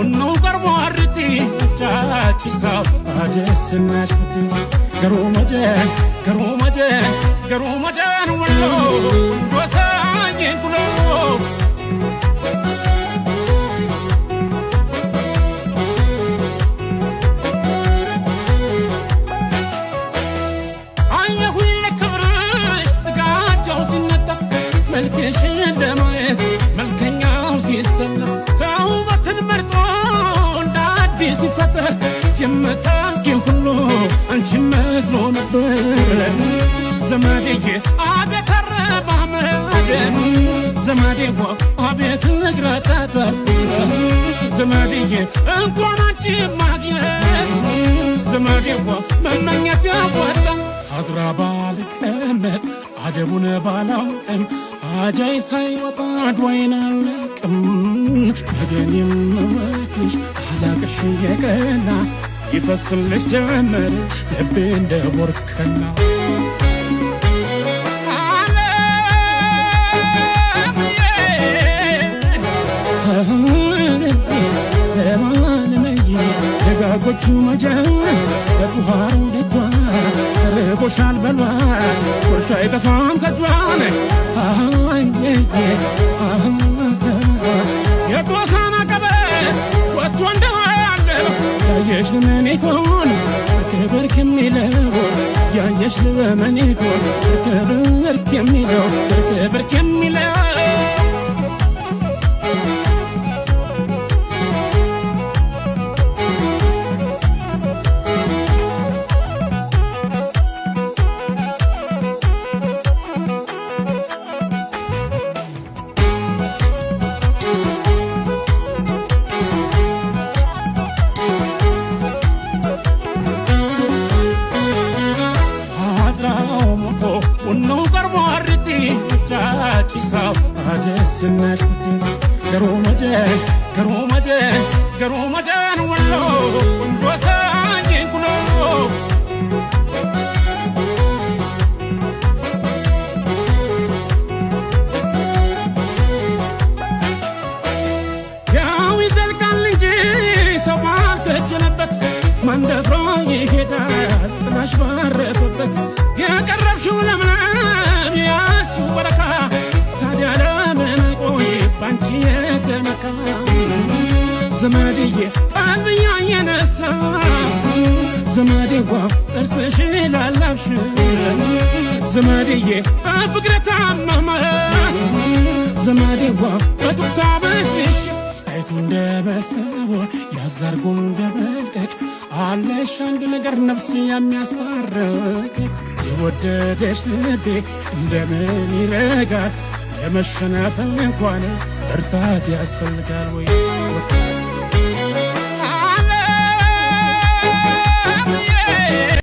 ونو قربو عرتي جاتي صاب عجس الناشفتي قرو مجان قرو مجان قرو مجان ولو وسانين كلو ملكش دمعت ملكنياو سيسلم صوبة المرطون دادي سفتر يمتاكي كله انت مسلو مبرد زمادي عبيت الربع مهاجم زمادي عبيت نقراتاتا زمادي انكوان انتي ماقيت زمادي ممنيت يابوهدا حضرا بالك امت عجبون بالاوكم عجاي سايوطا دوينا لكم هجاني ممكش حلاك الشيقنا يفصل لش جمر لبين دبوركنا ደጋጎቹ መጀን በቱሃሩ ደቷ ረቦሻል በሏል ወርሻ አይጠፋም ከጇን የጦሳና ቀበ ወጥቶ እንደዋለ ያየሽ ለምን ይሆን ክብር ከሚለው ያየሽ ለምን ይሆን ክብር ከሚለው ክብር ከሚለው عجس الناشفتي قرو مجان قرو مجان قرو مجان ولو وسانين كلو ياوي زلقان لنجي سوال تجنبت من دفران يهدال تناش بارفبت يا قرب شو لمنام يا شو بركة زمادية قلبي ينسى زمادية ترسش للعلبش زمادية فكرة عمما زمادية بتختابش ليش عيتون دبسوا يزرقون دبلتك علاش عند نقر نفسي يم يسترك يوددش لبي እንደምን ይረጋል የመሸነፍ እንኳን እርታት ያስፈልጋል ወይ